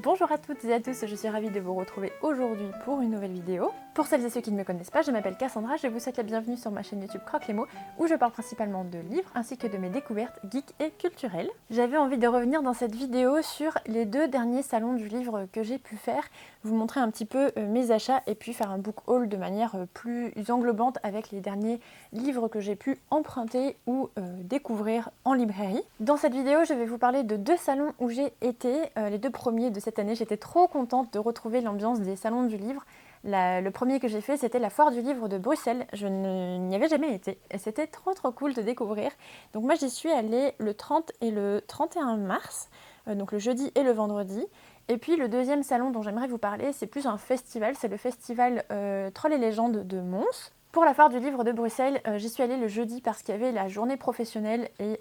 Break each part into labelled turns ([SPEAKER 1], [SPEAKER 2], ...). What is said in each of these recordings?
[SPEAKER 1] Bonjour à toutes et à tous, je suis ravie de vous retrouver aujourd'hui pour une nouvelle vidéo. Pour celles et ceux qui ne me connaissent pas, je m'appelle Cassandra, je vous souhaite la bienvenue sur ma chaîne YouTube Croque les mots où je parle principalement de livres ainsi que de mes découvertes geeks et culturelles. J'avais envie de revenir dans cette vidéo sur les 2 derniers salons du livre que j'ai pu faire, vous montrer un petit peu mes achats et puis faire un book haul de manière plus englobante avec les derniers livres que j'ai pu emprunter ou découvrir en librairie. Dans cette vidéo, je vais vous parler de 2 salons où j'ai été, les 2 premiers de cette année. J'étais trop contente de retrouver l'ambiance des salons du livre. Le premier que j'ai fait, c'était la foire du livre de Bruxelles. Je n'y avais jamais été et c'était trop cool de découvrir. Donc moi j'y suis allée le 30 et le 31 mars, donc le jeudi et le vendredi. Et puis le deuxième salon dont j'aimerais vous parler, c'est plus un festival, c'est le festival Trolls et légendes de Mons. Pour la foire du livre de Bruxelles, j'y suis allée le jeudi parce qu'il y avait la journée professionnelle et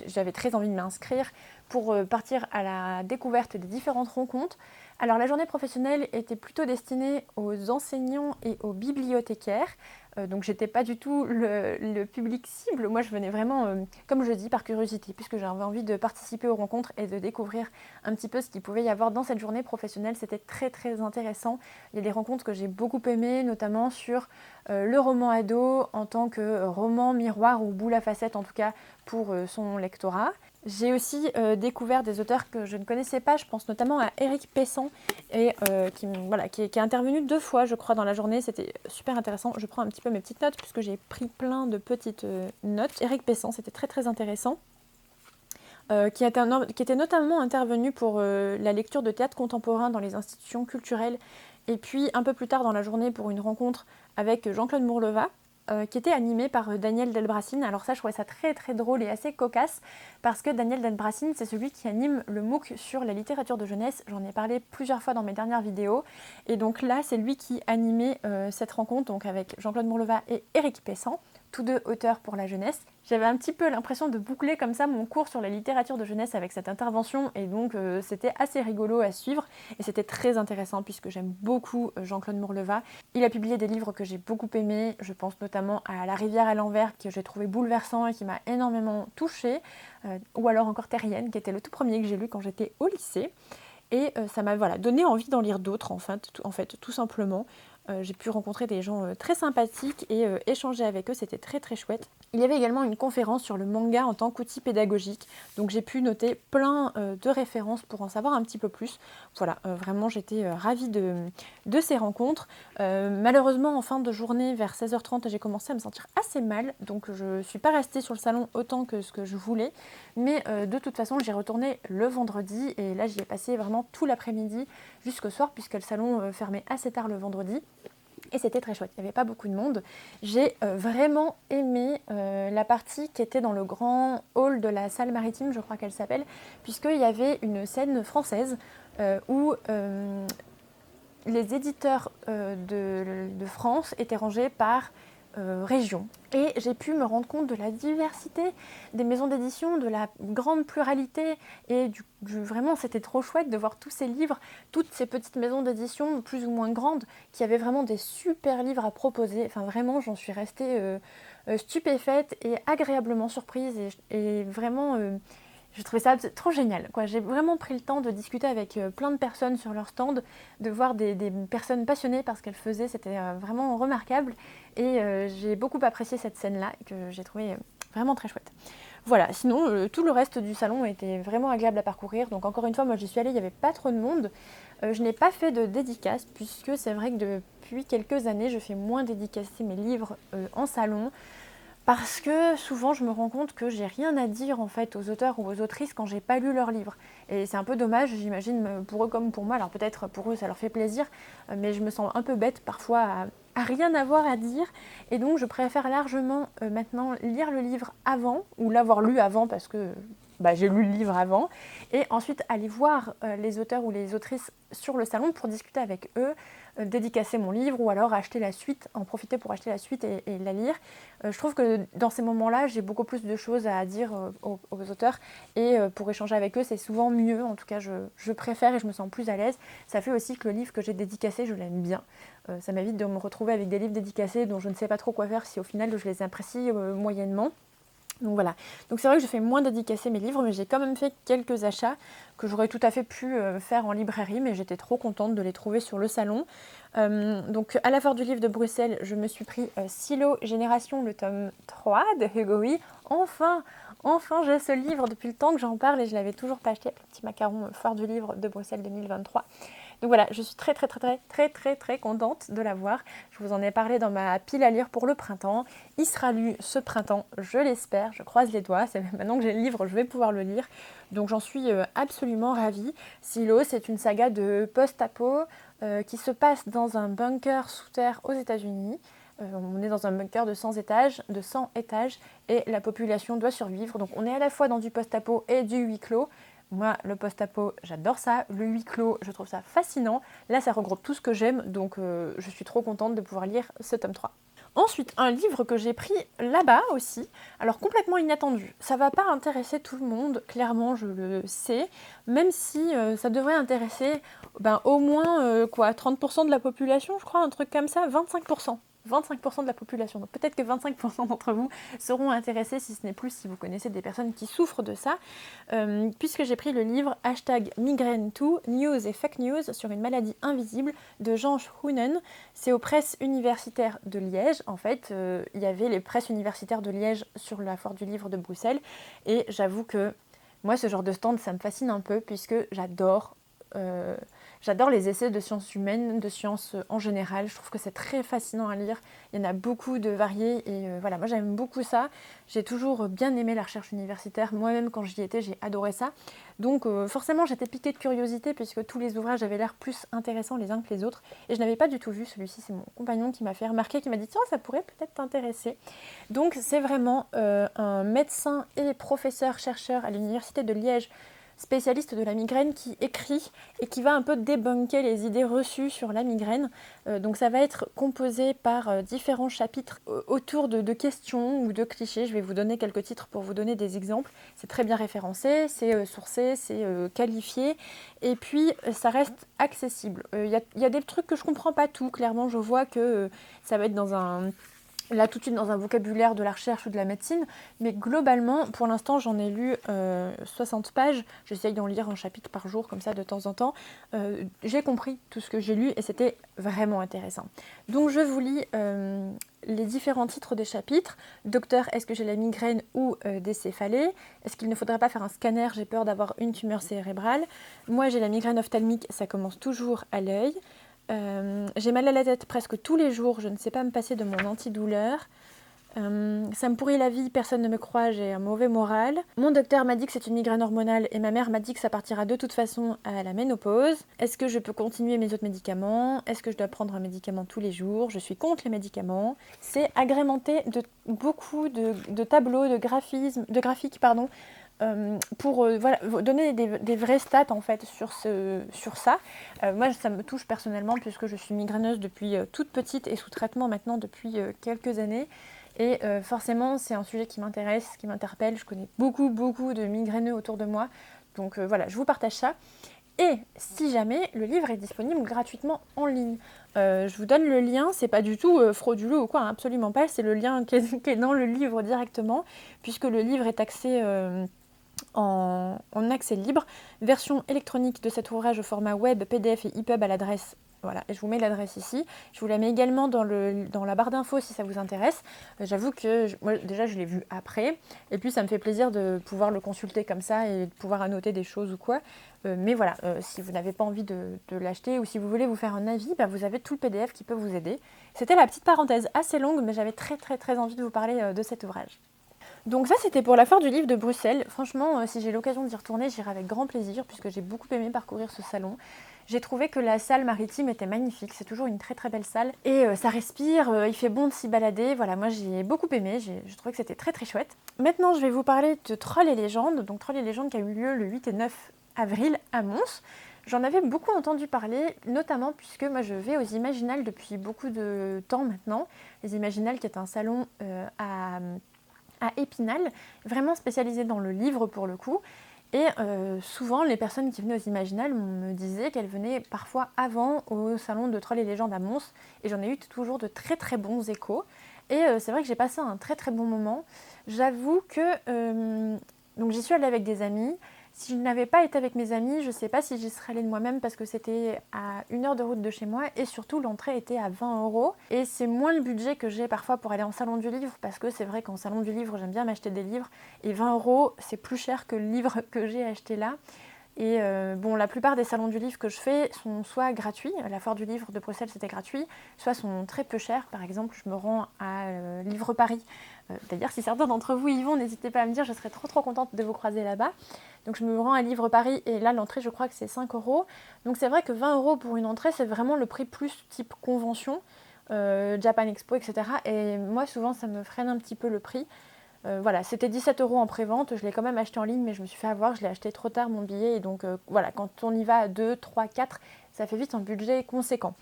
[SPEAKER 1] j'avais très envie de m'inscrire pour partir à la découverte des différentes rencontres. Alors la journée professionnelle était plutôt destinée aux enseignants et aux bibliothécaires, donc j'étais pas du tout le public cible. Moi je venais vraiment, comme je dis, par curiosité, puisque j'avais envie de participer aux rencontres et de découvrir un petit peu ce qu'il pouvait y avoir dans cette journée professionnelle. C'était très intéressant. Il y a des rencontres que j'ai beaucoup aimées, notamment sur le roman ado en tant que roman miroir ou boule à facettes, en tout cas pour son lectorat. J'ai aussi découvert des auteurs que je ne connaissais pas, je pense notamment à Eric Pessan, et qui est intervenu 2 fois, je crois, dans la journée. C'était super intéressant. Je prends un petit peu mes petites notes, puisque j'ai pris plein de petites notes. Eric Pessan, c'était très intéressant. Qui était notamment intervenu pour la lecture de théâtre contemporain dans les institutions culturelles, et puis un peu plus tard dans la journée pour une rencontre avec Jean-Claude Mourleva, qui était animé par Daniel Delbracine. Alors ça, je trouvais ça très drôle et assez cocasse, parce que Daniel Delbracine, c'est celui qui anime le MOOC sur la littérature de jeunesse. J'en ai parlé plusieurs fois dans mes dernières vidéos, et donc là, c'est lui qui animait cette rencontre, donc avec Jean-Claude Mourleva et Eric Pessan, tous 2 auteurs pour la jeunesse. J'avais un petit peu l'impression de boucler comme ça mon cours sur la littérature de jeunesse avec cette intervention, et donc c'était assez rigolo à suivre et c'était très intéressant puisque j'aime beaucoup Jean-Claude Mourleva. Il a publié des livres que j'ai beaucoup aimés, je pense notamment à La rivière à l'envers que j'ai trouvé bouleversant et qui m'a énormément touchée, ou alors encore Terrienne qui était le tout premier que j'ai lu quand j'étais au lycée. Et ça m'a donné envie d'en lire d'autres en fait, tout simplement. J'ai pu rencontrer des gens très sympathiques et échanger avec eux, c'était très chouette. Il y avait également une conférence sur le manga en tant qu'outil pédagogique, donc j'ai pu noter plein de références pour en savoir un petit peu plus. Voilà, vraiment j'étais ravie de ces rencontres. Malheureusement en fin de journée vers 16h30 j'ai commencé à me sentir assez mal, donc je ne suis pas restée sur le salon autant que ce que je voulais, mais de toute façon j'y retournais le vendredi et là j'y ai passé vraiment tout l'après-midi jusqu'au soir puisque le salon fermait assez tard le vendredi. Et c'était très chouette, il n'y avait pas beaucoup de monde. J'ai vraiment aimé la partie qui était dans le grand hall de la salle maritime, je crois qu'elle s'appelle, puisqu'il y avait une scène française où les éditeurs de France étaient rangés par région. Et j'ai pu me rendre compte de la diversité des maisons d'édition, de la grande pluralité, et vraiment c'était trop chouette de voir tous ces livres, toutes ces petites maisons d'édition plus ou moins grandes, qui avaient vraiment des super livres à proposer. Enfin vraiment j'en suis restée stupéfaite et agréablement surprise, et vraiment je trouvais ça trop génial, quoi. J'ai vraiment pris le temps de discuter avec plein de personnes sur leur stand, de voir des personnes passionnées par ce qu'elles faisaient, c'était vraiment remarquable. Et j'ai beaucoup apprécié cette scène-là, que j'ai trouvé vraiment très chouette. Voilà, sinon tout le reste du salon était vraiment agréable à parcourir. Donc encore une fois, moi j'y suis allée, il n'y avait pas trop de monde. Je n'ai pas fait de dédicace, puisque c'est vrai que depuis quelques années, je fais moins dédicacer mes livres en salon. Parce que souvent je me rends compte que j'ai rien à dire en fait aux auteurs ou aux autrices quand j'ai pas lu leur livre. Et c'est un peu dommage, j'imagine, pour eux comme pour moi. Alors peut-être pour eux ça leur fait plaisir, mais je me sens un peu bête parfois à rien avoir à dire. Et donc je préfère largement maintenant lire le livre avant, ou l'avoir lu avant parce que j'ai lu le livre avant, et ensuite aller voir les auteurs ou les autrices sur le salon pour discuter avec eux, dédicacer mon livre ou alors acheter la suite, en profiter pour acheter la suite et la lire. Je trouve que dans ces moments-là, j'ai beaucoup plus de choses à dire aux auteurs, et pour échanger avec eux, c'est souvent mieux. En tout cas, je préfère et je me sens plus à l'aise. Ça fait aussi que le livre que j'ai dédicacé, je l'aime bien. Ça m'évite de me retrouver avec des livres dédicacés dont je ne sais pas trop quoi faire si au final je les apprécie moyennement. Donc voilà, donc c'est vrai que je fais moins dédicacer mes livres, mais j'ai quand même fait quelques achats que j'aurais tout à fait pu faire en librairie, mais j'étais trop contente de les trouver sur le salon. Donc à la Foire du Livre de Bruxelles, je me suis pris Silo Génération, le tome 3 de Hugo Hui. Enfin j'ai ce livre depuis le temps que j'en parle et je l'avais toujours pas acheté, le petit macaron Foire du Livre de Bruxelles 2023. Donc voilà, je suis très contente de l'avoir. Je vous en ai parlé dans ma pile à lire pour le printemps. Il sera lu ce printemps, je l'espère, je croise les doigts. C'est maintenant que j'ai le livre, je vais pouvoir le lire. Donc j'en suis absolument ravie. Silo, c'est une saga de post-apo qui se passe dans un bunker sous terre aux États-Unis. On est dans un bunker de 100 étages, et la population doit survivre. Donc on est à la fois dans du post-apo et du huis clos. Moi, le post-apo, j'adore ça. Le huis clos, je trouve ça fascinant. Là, ça regroupe tout ce que j'aime, donc je suis trop contente de pouvoir lire ce tome 3. Ensuite, un livre que j'ai pris là-bas aussi, alors complètement inattendu. Ça va pas intéresser tout le monde, clairement, je le sais, même si ça devrait intéresser au moins 30% de la population, je crois, un truc comme ça, 25%. 25% de la population. Donc peut-être que 25% d'entre vous seront intéressés, si ce n'est plus, si vous connaissez des personnes qui souffrent de ça, puisque j'ai pris le livre #migraine2, News et Fake News sur une maladie invisible de Jean Schoenen. C'est aux presses universitaires de Liège. En fait, il y avait les presses universitaires de Liège sur la Foire du Livre de Bruxelles. Et j'avoue que moi, ce genre de stand, ça me fascine un peu, puisque j'adore les essais de sciences humaines, de sciences en général. Je trouve que c'est très fascinant à lire. Il y en a beaucoup de variés et voilà, moi j'aime beaucoup ça. J'ai toujours bien aimé la recherche universitaire. Moi-même, quand j'y étais, j'ai adoré ça. Donc forcément, j'étais piquée de curiosité puisque tous les ouvrages avaient l'air plus intéressants les uns que les autres. Et je n'avais pas du tout vu celui-ci. C'est mon compagnon qui m'a fait remarquer, qui m'a dit « Tiens, ça pourrait peut-être t'intéresser ». Donc c'est vraiment un médecin et professeur-chercheur à l'université de Liège, spécialiste de la migraine, qui écrit et qui va un peu débunker les idées reçues sur la migraine. Donc ça va être composé par différents chapitres autour de questions ou de clichés. Je vais vous donner quelques titres pour vous donner des exemples. C'est très bien référencé, c'est sourcé, c'est qualifié, et puis ça reste accessible. Il y a des trucs que je comprends pas tout, clairement je vois que ça va être là tout de suite dans un vocabulaire de la recherche ou de la médecine, mais globalement, pour l'instant, j'en ai lu 60 pages, j'essaye d'en lire un chapitre par jour, comme ça, de temps en temps. J'ai compris tout ce que j'ai lu et c'était vraiment intéressant. Donc je vous lis les différents titres des chapitres. Docteur, est-ce que j'ai la migraine ou des céphalées? Est-ce qu'il ne faudrait pas faire un scanner? J'ai peur d'avoir une tumeur cérébrale. Moi, j'ai la migraine ophtalmique, ça commence toujours à l'œil. J'ai mal à la tête presque tous les jours, je ne sais pas me passer de mon antidouleur. Ça me pourrit la vie, personne ne me croit, j'ai un mauvais moral. Mon docteur m'a dit que c'est une migraine hormonale et ma mère m'a dit que ça partira de toute façon à la ménopause. Est-ce que je peux continuer mes autres médicaments? Est-ce que je dois prendre un médicament tous les jours? Je suis contre les médicaments. C'est agrémenté de beaucoup de tableaux, de graphiques, pour voilà, donner des vraies stats en fait sur ça. Moi ça me touche personnellement puisque je suis migraineuse depuis toute petite et sous traitement maintenant depuis quelques années. Et forcément c'est un sujet qui m'intéresse, qui m'interpelle. Je connais beaucoup de migraineux autour de moi. Donc voilà, je vous partage ça. Et si jamais, le livre est disponible gratuitement en ligne. Je vous donne le lien, c'est pas du tout frauduleux ou quoi, hein, absolument pas. C'est le lien qui est dans le livre directement, puisque le livre est axé en accès libre, version électronique de cet ouvrage au format web, PDF et EPUB à l'adresse, voilà, et je vous mets l'adresse ici. Je vous la mets également dans la barre d'infos si ça vous intéresse. J'avoue que moi déjà je l'ai vu après, et puis ça me fait plaisir de pouvoir le consulter comme ça et de pouvoir annoter des choses ou quoi. Mais voilà, si vous n'avez pas envie de l'acheter ou si vous voulez vous faire un avis, vous avez tout le PDF qui peut vous aider. C'était la petite parenthèse assez longue, mais j'avais très envie de vous parler de cet ouvrage. Donc ça c'était pour la Foire du Livre de Bruxelles. Franchement, si j'ai l'occasion d'y retourner, j'irai avec grand plaisir puisque j'ai beaucoup aimé parcourir ce salon. J'ai trouvé que la salle maritime était magnifique, c'est toujours une très belle salle. Et ça respire, il fait bon de s'y balader. Voilà, moi j'ai beaucoup aimé, j'ai trouvé que c'était très chouette. Maintenant je vais vous parler de Trolls et légendes. Donc Trolls et légendes qui a eu lieu le 8 et 9 avril à Mons. J'en avais beaucoup entendu parler, notamment puisque moi je vais aux Imaginales depuis beaucoup de temps maintenant. Les Imaginales qui est un salon à Épinal, vraiment spécialisé dans le livre pour le coup. Et souvent, les personnes qui venaient aux Imaginales me disaient qu'elles venaient parfois avant au salon de Trolls et légendes à Mons. Et j'en ai eu toujours de très bons échos. Et c'est vrai que j'ai passé un très très bon moment. J'avoue que donc j'y suis allée avec des amis. Si je n'avais pas été avec mes amis, je ne sais pas si j'y serais allée de moi-même parce que c'était à 1 heure de route de chez moi et surtout l'entrée était à 20 €. Et c'est moins le budget que j'ai parfois pour aller en salon du livre parce que c'est vrai qu'en salon du livre, j'aime bien m'acheter des livres et 20 € c'est plus cher que le livre que j'ai acheté là. Et bon, la plupart des salons du livre que je fais sont soit gratuits, la foire du livre de Bruxelles c'était gratuit, soit sont très peu chers. Par exemple, je me rends à Livre Paris. D'ailleurs, si certains d'entre vous y vont, n'hésitez pas à me dire, je serais trop contente de vous croiser là-bas. Donc je me rends à Livre Paris et là l'entrée je crois que c'est 5 €. Donc c'est vrai que 20 € pour une entrée c'est vraiment le prix plus type convention, Japan Expo, etc. Et moi souvent ça me freine un petit peu le prix. Voilà, c'était 17 € en pré-vente, je l'ai quand même acheté en ligne mais je me suis fait avoir, je l'ai acheté trop tard mon billet et donc voilà, quand on y va à 2, 3, 4, ça fait vite un budget conséquent.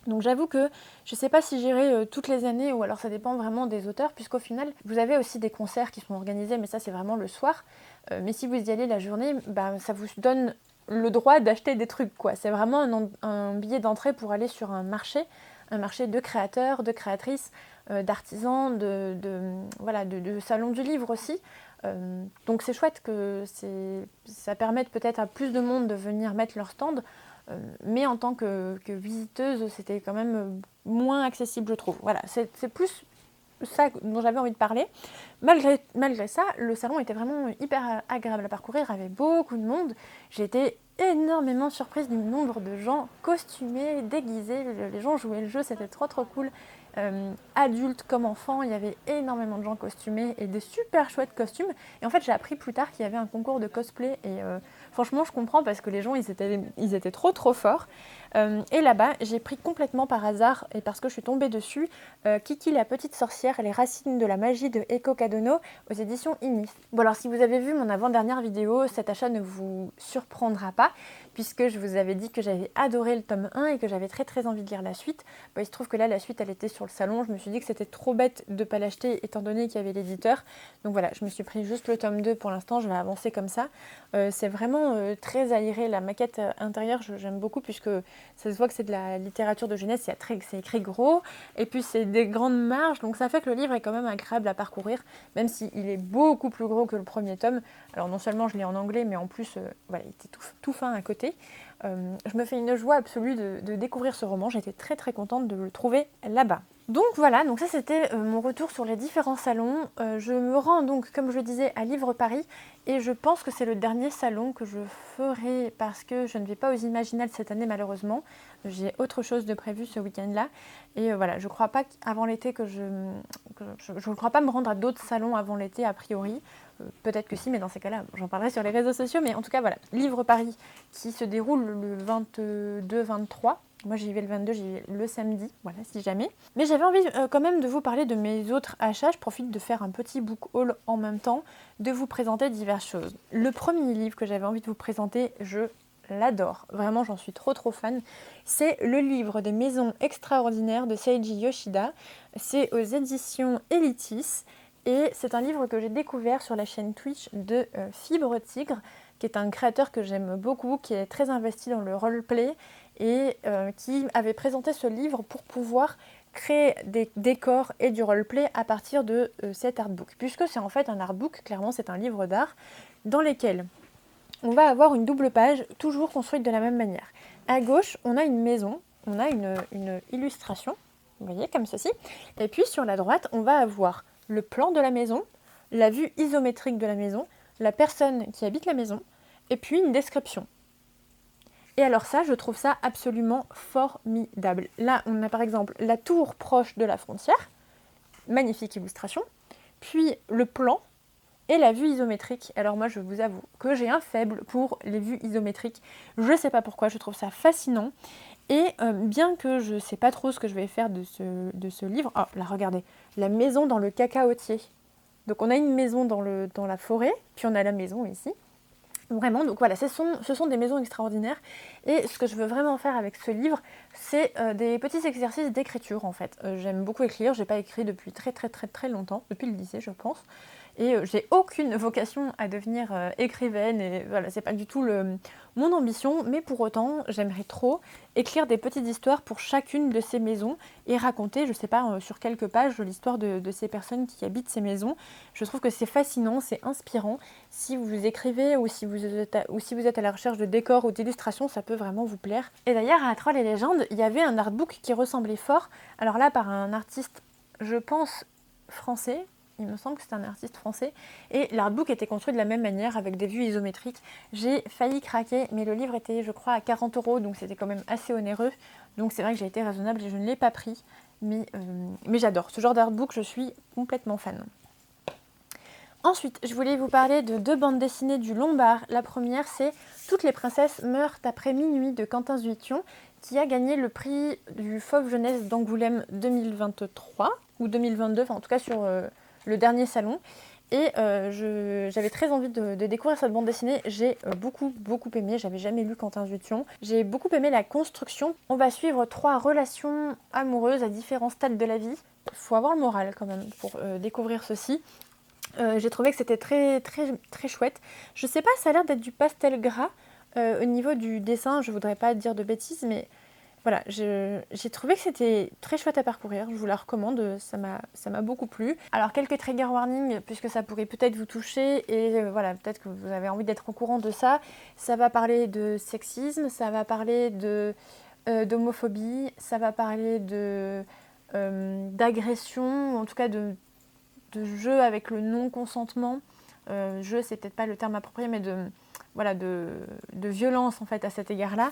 [SPEAKER 1] Donc j'avoue que je ne sais pas si j'irai toutes les années ou alors ça dépend vraiment des auteurs puisqu'au final vous avez aussi des concerts qui sont organisés mais ça c'est vraiment le soir. Mais si vous y allez la journée, bah, ça vous donne le droit d'acheter des trucs quoi. C'est vraiment un billet d'entrée pour aller sur un marché de créateurs, de créatrices, d'artisans, de salons du livre aussi. Donc c'est chouette que ça permette peut-être à plus de monde de venir mettre leur stand. Mais en tant que visiteuse, c'était quand même moins accessible, je trouve. Voilà, c'est plus ça dont j'avais envie de parler. Malgré ça, le salon était vraiment hyper agréable à parcourir, il y avait beaucoup de monde. J'ai été énormément surprise du nombre de gens costumés, déguisés. Les gens jouaient le jeu, c'était trop cool. Adultes comme enfants, il y avait énormément de gens costumés et des super chouettes costumes. Et en fait, j'ai appris plus tard qu'il y avait un concours de cosplay et franchement, je comprends parce que les gens, ils étaient trop forts. Et là-bas, j'ai pris complètement par hasard et parce que je suis tombée dessus Kiki la petite sorcière, les racines de la magie de Eko Kadono aux éditions Inis. Bon alors si vous avez vu mon avant-dernière vidéo, cet achat ne vous surprendra pas puisque je vous avais dit que j'avais adoré le tome 1 et que j'avais très envie de lire la suite. Bon, il se trouve que là la suite elle était sur le salon, je me suis dit que c'était trop bête de ne pas l'acheter étant donné qu'il y avait l'éditeur. Donc voilà, je me suis pris juste le tome 2 pour l'instant, je vais avancer comme ça. C'est vraiment très aéré, la maquette intérieure j'aime beaucoup puisque ça se voit que c'est de la littérature de jeunesse, c'est écrit gros et puis c'est des grandes marges, donc ça fait que le livre est quand même agréable à parcourir, même s'il est beaucoup plus gros que le premier tome. Alors non seulement je l'ai en anglais, mais en plus voilà, il était tout fin à côté. Je me fais une joie absolue de découvrir ce roman, j'étais très contente de le trouver là-bas. Donc voilà, donc ça c'était mon retour sur les différents salons. Je me rends donc, comme je le disais, à Livre Paris et je pense que c'est le dernier salon que je ferai parce que je ne vais pas aux Imaginales cette année malheureusement. J'ai autre chose de prévu ce week-end-là et voilà, je ne crois pas qu'avant l'été je ne crois pas me rendre à d'autres salons avant l'été a priori. Peut-être que si, mais dans ces cas-là, j'en parlerai sur les réseaux sociaux. Mais en tout cas, voilà, Livre Paris qui se déroule le 22-23. Moi, j'y vais le 22, j'y vais le samedi, voilà, si jamais. Mais j'avais envie quand même de vous parler de mes autres achats. Je profite de faire un petit book haul en même temps, de vous présenter diverses choses. Le premier livre que j'avais envie de vous présenter, je l'adore. Vraiment, j'en suis trop fan. C'est le livre des maisons extraordinaires de Seiji Yoshida. C'est aux éditions Elitis. Et c'est un livre que j'ai découvert sur la chaîne Twitch de Fibre Tigre, qui est un créateur que j'aime beaucoup, qui est très investi dans le roleplay et qui avait présenté ce livre pour pouvoir créer des décors et du roleplay à partir de cet artbook. Puisque c'est en fait un artbook, clairement c'est un livre d'art, dans lequel on va avoir une double page, toujours construite de la même manière. À gauche, on a une maison, on a une illustration, vous voyez, comme ceci. Et puis sur la droite, on va avoir le plan de la maison, la vue isométrique de la maison, la personne qui habite la maison, et puis une description. Et alors ça, je trouve ça absolument formidable. Là, on a par exemple la tour proche de la frontière, magnifique illustration, puis le plan et la vue isométrique. Alors moi, je vous avoue que j'ai un faible pour les vues isométriques. Je ne sais pas pourquoi, je trouve ça fascinant. Et bien que je ne sais pas trop ce que je vais faire de ce livre... Oh, là, regardez, la maison dans le cacaotier. Donc on a une maison dans la forêt, puis on a la maison ici. Vraiment, donc voilà, ce sont des maisons extraordinaires. Et ce que je veux vraiment faire avec ce livre, c'est des petits exercices d'écriture en fait. J'aime beaucoup écrire, j'ai pas écrit depuis très longtemps, depuis le lycée je pense. et j'ai aucune vocation à devenir écrivaine, et voilà, c'est pas du tout mon ambition, mais pour autant, j'aimerais trop écrire des petites histoires pour chacune de ces maisons et raconter, je sais pas, sur quelques pages, l'histoire de ces personnes qui habitent ces maisons. Je trouve que c'est fascinant, c'est inspirant. Si vous écrivez ou si vous êtes à la recherche de décors ou d'illustrations, ça peut vraiment vous plaire. Et d'ailleurs, à Trolls et Légendes, il y avait un artbook qui ressemblait fort, alors là, par un artiste, je pense, français. Il me semble que c'était un artiste français. Et l'artbook était construit de la même manière, avec des vues isométriques. J'ai failli craquer, mais le livre était, je crois, à 40 €, donc c'était quand même assez onéreux. Donc c'est vrai que j'ai été raisonnable et je ne l'ai pas pris. Mais j'adore. Ce genre d'artbook, je suis complètement fan. Ensuite, je voulais vous parler de 2 bandes dessinées du Lombard. La première, c'est Toutes les princesses meurent après minuit de Quentin Zuition, qui a gagné le prix du Fauve Jeunesse d'Angoulême 2023, ou 2022, enfin en tout cas sur le dernier salon. Et j'avais très envie de découvrir cette bande dessinée. J'ai beaucoup aimé, j'avais jamais lu Quentin Zuition. J'ai beaucoup aimé la construction. On va suivre 3 relations amoureuses à différents stades de la vie. Il faut avoir le moral quand même pour découvrir ceci. J'ai trouvé que c'était très chouette. Je sais pas, ça a l'air d'être du pastel gras au niveau du dessin. Je voudrais pas dire de bêtises, mais voilà, j'ai trouvé que c'était très chouette à parcourir. Je vous la recommande, ça m'a beaucoup plu. Alors quelques trigger warnings, puisque ça pourrait peut-être vous toucher, et voilà, peut-être que vous avez envie d'être au courant de ça. Ça va parler de sexisme, ça va parler d'homophobie, ça va parler d'agression, en tout cas de jeu avec le non-consentement. Jeu, c'est peut-être pas le terme approprié, mais de violence en fait à cet égard-là.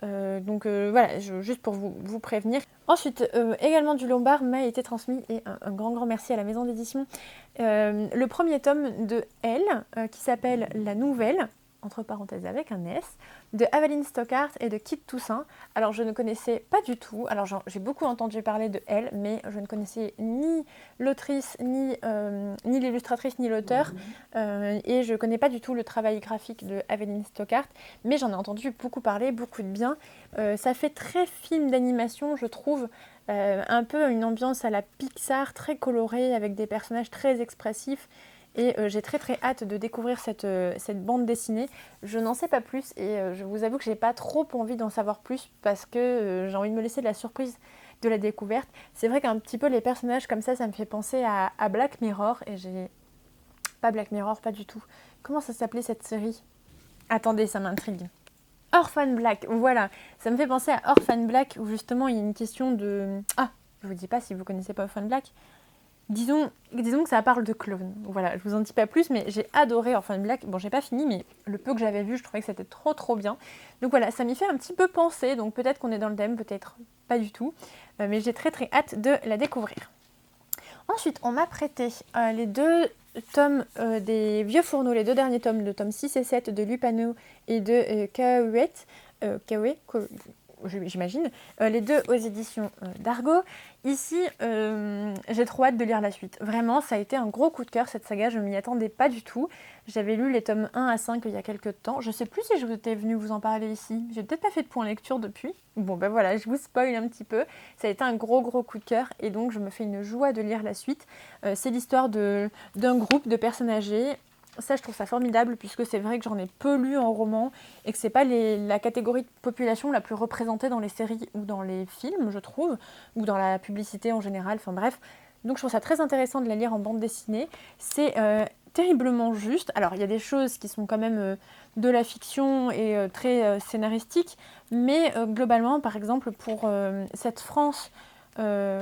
[SPEAKER 1] Donc voilà, juste pour vous prévenir. Ensuite, également du Lombard m'a été transmis, et un grand merci à la maison d'édition, le premier tome de Elle, qui s'appelle La Nouvelle, entre parenthèses avec un S, de Aveline Stockart et de Kit Toussaint. Alors je ne connaissais pas du tout, alors j'ai beaucoup entendu parler de Elle, mais je ne connaissais ni l'autrice, ni l'illustratrice, ni l'auteur, et je ne connais pas du tout le travail graphique de Aveline Stockart, mais j'en ai entendu beaucoup parler, beaucoup de bien. Ça fait très film d'animation, je trouve, un peu une ambiance à la Pixar, très colorée, avec des personnages très expressifs. Et j'ai très hâte de découvrir cette bande dessinée. Je n'en sais pas plus, et je vous avoue que j'ai pas trop envie d'en savoir plus, parce que j'ai envie de me laisser de la surprise de la découverte. C'est vrai qu'un petit peu les personnages comme ça me fait penser à Black Mirror, et j'ai... Pas Black Mirror, pas du tout. Comment ça s'appelait cette série? Attendez, ça m'intrigue. Orphan Black, voilà. Ça me fait penser à Orphan Black, où justement il y a une question de... Ah, je vous dis pas si vous connaissez pas Orphan Black. Disons que ça parle de clones. Voilà, je vous en dis pas plus, mais j'ai adoré Orphan Black. Bon, j'ai pas fini, mais le peu que j'avais vu, je trouvais que c'était trop bien. Donc voilà, ça m'y fait un petit peu penser, donc peut-être qu'on est dans le thème, peut-être pas du tout. Mais j'ai très hâte de la découvrir. Ensuite, on m'a prêté les 2 tomes des Vieux Fourneaux, les 2 derniers tomes, le tome 6 et 7 de Lupano et de Kawe, j'imagine, les 2 aux éditions d'Argo. Ici, j'ai trop hâte de lire la suite. Vraiment, ça a été un gros coup de cœur, cette saga, je m'y attendais pas du tout. J'avais lu les tomes 1 à 5 il y a quelques temps. Je sais plus si je vous étais venue vous en parler ici. J'ai peut-être pas fait de point lecture depuis. Bon ben voilà, je vous spoil un petit peu. Ça a été un gros coup de cœur, et donc je me fais une joie de lire la suite. C'est l'histoire d'un groupe de personnes âgées. Ça, je trouve ça formidable, puisque c'est vrai que j'en ai peu lu en roman, et que c'est pas la catégorie de population la plus représentée dans les séries ou dans les films, je trouve, ou dans la publicité en général, enfin bref. Donc je trouve ça très intéressant de la lire en bande dessinée. C'est terriblement juste. Alors il y a des choses qui sont quand même de la fiction et très scénaristiques, mais globalement, par exemple, pour cette France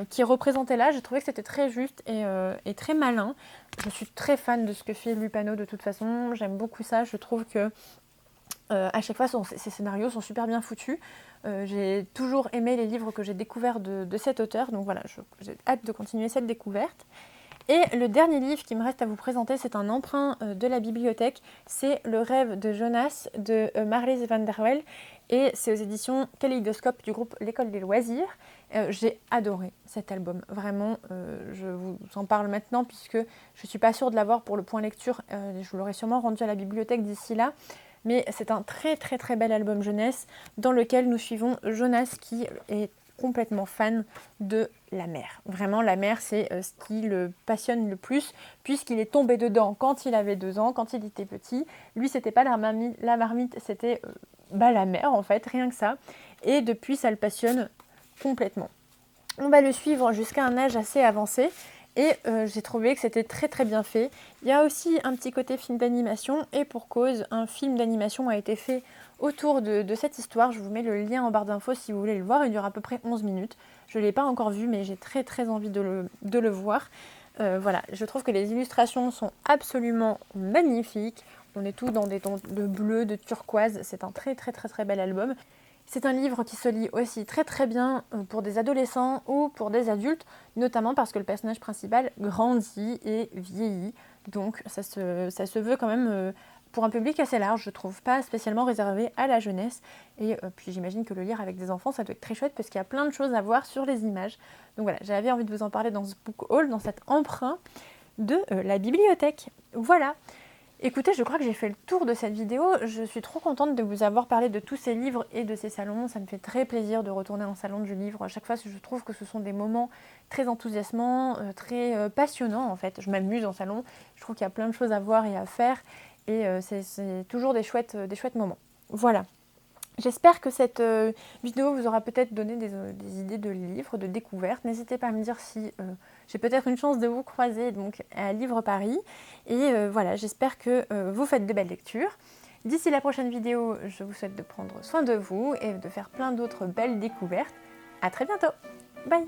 [SPEAKER 1] qui représentait là, j'ai trouvé que c'était très juste et très malin. Je suis très fan de ce que fait Lupano de toute façon, j'aime beaucoup ça, je trouve que à chaque fois ces scénarios sont super bien foutus. J'ai toujours aimé les livres que j'ai découverts de cet auteur, donc voilà, j'ai hâte de continuer cette découverte. Et le dernier livre qui me reste à vous présenter, c'est un emprunt de la bibliothèque, c'est Le rêve de Jonas de Marlies van der Wel, et c'est aux éditions Kaléidoscope du groupe L'École des loisirs. J'ai adoré cet album, vraiment, je vous en parle maintenant puisque je ne suis pas sûre de l'avoir pour le point lecture, je vous l'aurai sûrement rendu à la bibliothèque d'ici là, mais c'est un très bel album jeunesse dans lequel nous suivons Jonas qui est complètement fan de la mer. Vraiment, la mer, c'est ce qui le passionne le plus, puisqu'il est tombé dedans quand il avait 2 ans, quand il était petit. Lui, c'était pas la marmite, c'était la mer, en fait, rien que ça. Et depuis, ça le passionne complètement. On va le suivre jusqu'à un âge assez avancé. Et j'ai trouvé que c'était très très bien fait. Il y a aussi un petit côté film d'animation, et pour cause, un film d'animation a été fait autour de cette histoire. Je vous mets le lien en barre d'infos si vous voulez le voir, il dure à peu près 11 minutes. Je ne l'ai pas encore vu, mais j'ai très très envie de le voir. Voilà, je trouve que les illustrations sont absolument magnifiques. On est tous dans des tons de bleu, de turquoise, c'est un très très très très bel album. C'est un livre qui se lit aussi très très bien pour des adolescents ou pour des adultes, notamment parce que le personnage principal grandit et vieillit. Donc ça se veut quand même pour un public assez large, je trouve, pas spécialement réservé à la jeunesse. Et puis j'imagine que le lire avec des enfants, ça doit être très chouette parce qu'il y a plein de choses à voir sur les images. Donc voilà, j'avais envie de vous en parler dans ce book haul, dans cet emprunt de la bibliothèque. Voilà. Écoutez, je crois que j'ai fait le tour de cette vidéo. Je suis trop contente de vous avoir parlé de tous ces livres et de ces salons. Ça me fait très plaisir de retourner en salon du livre. À chaque fois, je trouve que ce sont des moments très enthousiasmants, très passionnants en fait. Je m'amuse en salon. Je trouve qu'il y a plein de choses à voir et à faire. Et c'est toujours des chouettes moments. Voilà. J'espère que cette vidéo vous aura peut-être donné des idées de livres, de découvertes. N'hésitez pas à me dire si j'ai peut-être une chance de vous croiser donc, à Livre Paris. Et voilà, j'espère que vous faites de belles lectures. D'ici la prochaine vidéo, je vous souhaite de prendre soin de vous et de faire plein d'autres belles découvertes. À très bientôt. Bye!